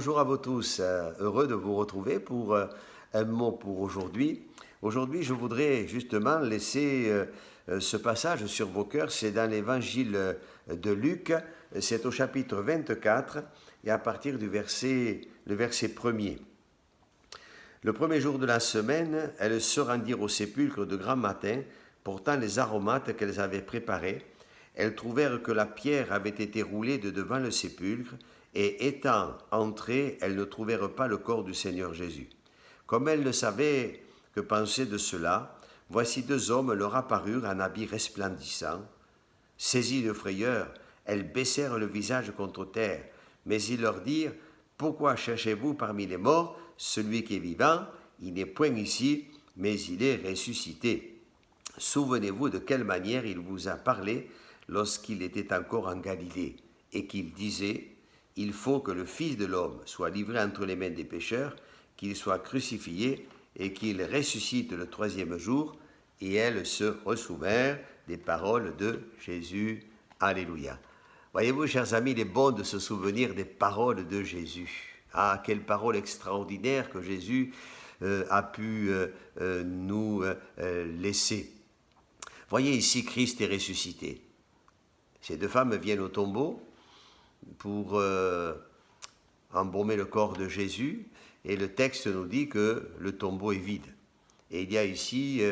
bonjour à vous tous, heureux de vous retrouver pour un mot pour aujourd'hui. Aujourd'hui, je voudrais justement laisser ce passage sur vos cœurs, c'est dans l'évangile de Luc, c'est au chapitre 24 et à partir du le verset 1er. Le premier jour de la semaine, elles se rendirent au sépulcre de grand matin, portant les aromates qu'elles avaient préparés. Elles trouvèrent que la pierre avait été roulée de devant le sépulcre, et étant entrées, elles ne trouvèrent pas le corps du Seigneur Jésus. Comme elles ne savaient que penser de cela, voici deux hommes leur apparurent en habits resplendissants. Saisies de frayeur, elles baissèrent le visage contre terre, mais ils leur dirent « Pourquoi cherchez-vous parmi les morts celui qui est vivant? Il n'est point ici, mais il est ressuscité. Souvenez-vous de quelle manière il vous a parlé lorsqu'il était encore en Galilée, et qu'il disait « Il faut que le Fils de l'homme soit livré entre les mains des pécheurs, qu'il soit crucifié et qu'il ressuscite le troisième jour. » Et elles se ressouvinrent des paroles de Jésus. Alléluia. Voyez-vous, chers amis, il est bon de se souvenir des paroles de Jésus. Ah, quelle parole extraordinaire que Jésus a pu nous laisser. Voyez ici, Christ est ressuscité. Ces deux femmes viennent au tombeau pour embaumer le corps de Jésus, et le texte nous dit que le tombeau est vide. Et il y a ici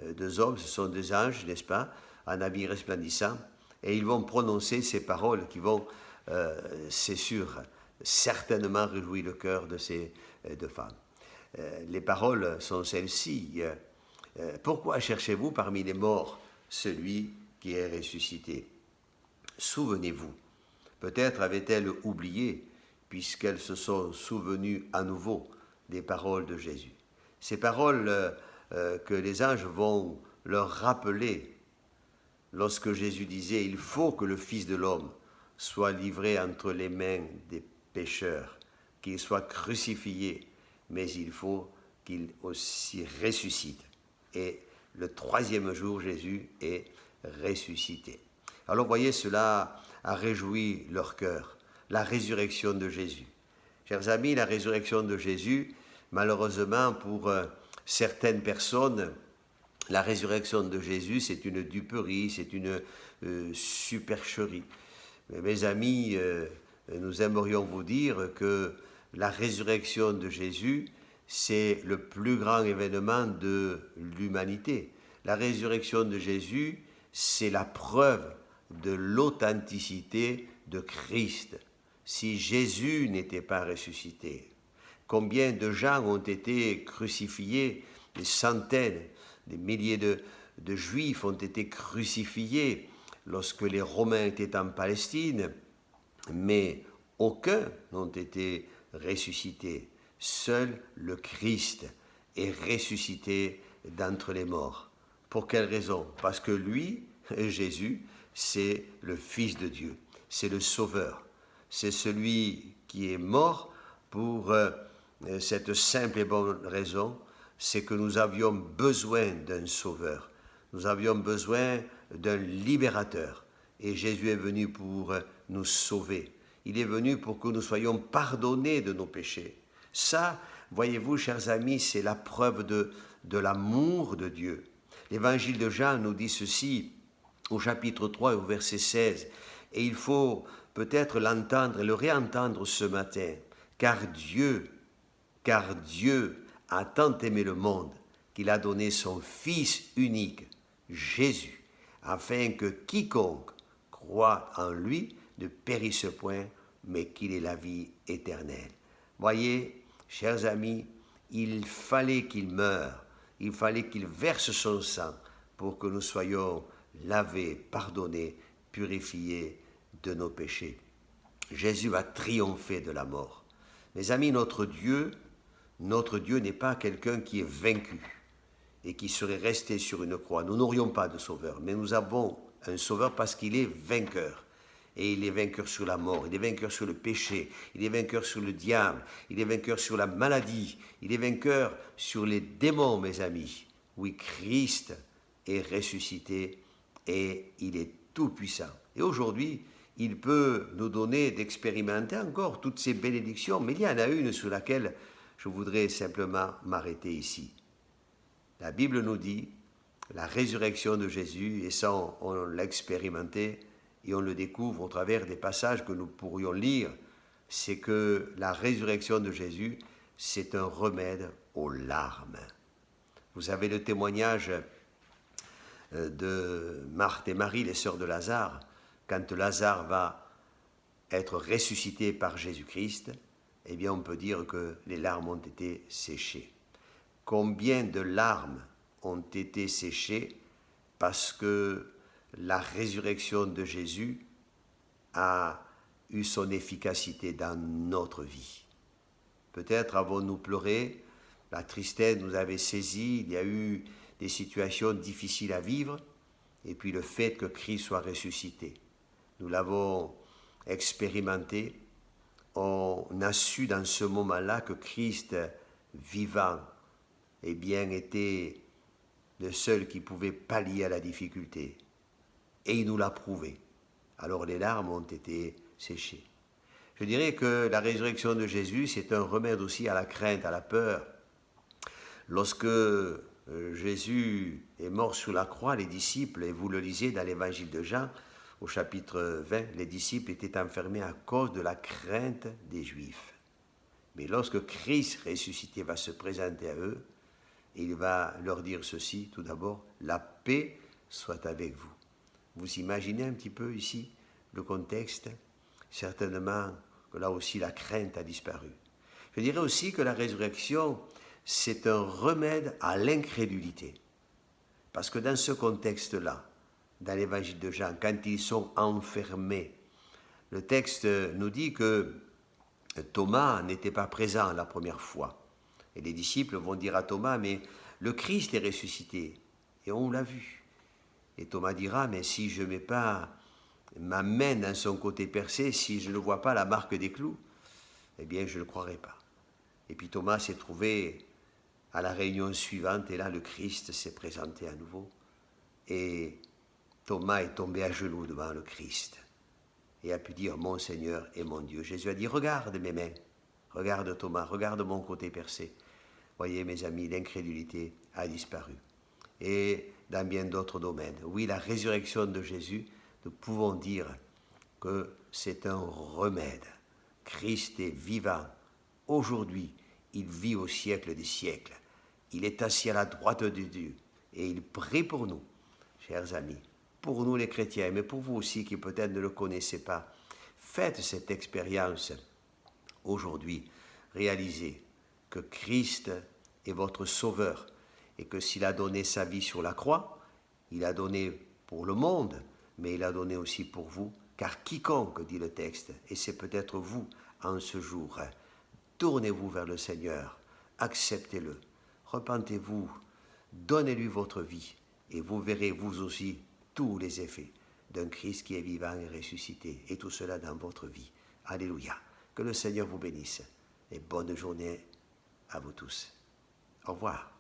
deux hommes, ce sont deux anges, n'est-ce pas, en habits resplendissants, et ils vont prononcer ces paroles qui vont, c'est sûr, certainement réjouir le cœur de ces deux femmes. Les paroles sont celles-ci. Pourquoi cherchez-vous parmi les morts celui qui est ressuscité? Souvenez-vous. Peut-être avaient-elles oublié, puisqu'elles se sont souvenues à nouveau des paroles de Jésus. Ces paroles que les anges vont leur rappeler lorsque Jésus disait « Il faut que le Fils de l'homme soit livré entre les mains des pécheurs, qu'il soit crucifié, mais il faut qu'il aussi ressuscite. » Et le troisième jour, Jésus est ressuscité. Alors voyez, cela a réjoui leur cœur, la résurrection de Jésus. Chers amis, la résurrection de Jésus, malheureusement pour certaines personnes, la résurrection de Jésus, c'est une duperie, c'est une supercherie. Mais mes amis, nous aimerions vous dire que la résurrection de Jésus, c'est le plus grand événement de l'humanité. La résurrection de Jésus, c'est la preuve de l'authenticité de Christ. Si Jésus n'était pas ressuscité, combien de gens ont été crucifiés, des centaines, des milliers de Juifs ont été crucifiés lorsque les Romains étaient en Palestine, mais aucun n'ont été ressuscités. Seul le Christ est ressuscité d'entre les morts. Pour quelle raison? Parce que lui, Jésus, c'est le Fils de Dieu, c'est le Sauveur, c'est celui qui est mort pour cette simple et bonne raison, c'est que nous avions besoin d'un Sauveur, nous avions besoin d'un libérateur, et Jésus est venu pour nous sauver. Il est venu pour que nous soyons pardonnés de nos péchés. Ça, voyez-vous, chers amis, c'est la preuve de l'amour de Dieu. L'évangile de Jean nous dit ceci au chapitre 3 et au verset 16. Et il faut peut-être l'entendre et le réentendre ce matin. Car Dieu a tant aimé le monde qu'il a donné son Fils unique, Jésus, afin que quiconque croit en lui ne périsse point, mais qu'il ait la vie éternelle. Voyez, chers amis, il fallait qu'il meure, il fallait qu'il verse son sang pour que nous soyons lavés, pardonnés, purifiés de nos péchés. Jésus a triomphé de la mort. Mes amis, notre Dieu n'est pas quelqu'un qui est vaincu et qui serait resté sur une croix. Nous n'aurions pas de sauveur, mais nous avons un sauveur parce qu'il est vainqueur. Et il est vainqueur sur la mort, il est vainqueur sur le péché, il est vainqueur sur le diable, il est vainqueur sur la maladie, il est vainqueur sur les démons, mes amis. Oui, Christ est ressuscité et il est tout puissant. Et aujourd'hui, il peut nous donner d'expérimenter encore toutes ces bénédictions, mais il y en a une sur laquelle je voudrais simplement m'arrêter ici. La Bible nous dit, la résurrection de Jésus, et ça on l'a expérimenté et on le découvre au travers des passages que nous pourrions lire, c'est que la résurrection de Jésus, c'est un remède aux larmes. Vous avez le témoignage de Marthe et Marie, les sœurs de Lazare, quand Lazare va être ressuscité par Jésus-Christ, eh bien on peut dire que les larmes ont été séchées. Combien de larmes ont été séchées parce que la résurrection de Jésus a eu son efficacité dans notre vie. Peut-être avons-nous pleuré, la tristesse nous avait saisis, il y a eu des situations difficiles à vivre, et puis le fait que Christ soit ressuscité. Nous l'avons expérimenté, on a su dans ce moment-là que Christ vivant, eh bien, était le seul qui pouvait pallier à la difficulté. Et il nous l'a prouvé. Alors les larmes ont été séchées. Je dirais que la résurrection de Jésus, c'est un remède aussi à la crainte, à la peur. Lorsque Jésus est mort sur la croix, les disciples, et vous le lisez dans l'évangile de Jean, au chapitre 20, les disciples étaient enfermés à cause de la crainte des Juifs. Mais lorsque Christ ressuscité va se présenter à eux, il va leur dire ceci, tout d'abord, la paix soit avec vous. Vous imaginez un petit peu ici le contexte? Certainement que là aussi la crainte a disparu. Je dirais aussi que la résurrection, c'est un remède à l'incrédulité. Parce que dans ce contexte-là, dans l'évangile de Jean, quand ils sont enfermés, le texte nous dit que Thomas n'était pas présent la première fois. Et les disciples vont dire à Thomas, mais le Christ est ressuscité, et on l'a vu. Et Thomas dira, mais si je ne mets pas ma main dans son côté percé, si je ne vois pas la marque des clous, eh bien je ne le croirai pas. Et puis Thomas s'est trouvé à la réunion suivante, et là le Christ s'est présenté à nouveau. Et Thomas est tombé à genoux devant le Christ, et a pu dire, mon Seigneur et mon Dieu. Jésus a dit, regarde mes mains, regarde Thomas, regarde mon côté percé. Voyez mes amis, l'incrédulité a disparu. Et dans bien d'autres domaines. Oui, la résurrection de Jésus, nous pouvons dire que c'est un remède. Christ est vivant. Aujourd'hui, il vit au siècle des siècles. Il est assis à la droite de Dieu et il prie pour nous, chers amis, pour nous les chrétiens, mais pour vous aussi qui peut-être ne le connaissez pas. Faites cette expérience aujourd'hui. Réalisez que Christ est votre sauveur et que s'il a donné sa vie sur la croix, il a donné pour le monde, mais il a donné aussi pour vous, car quiconque, dit le texte, et c'est peut-être vous en ce jour, tournez-vous vers le Seigneur, acceptez-le, repentez-vous, donnez-lui votre vie, et vous verrez vous aussi tous les effets d'un Christ qui est vivant et ressuscité, et tout cela dans votre vie. Alléluia. Que le Seigneur vous bénisse, et bonne journée à vous tous. Au revoir.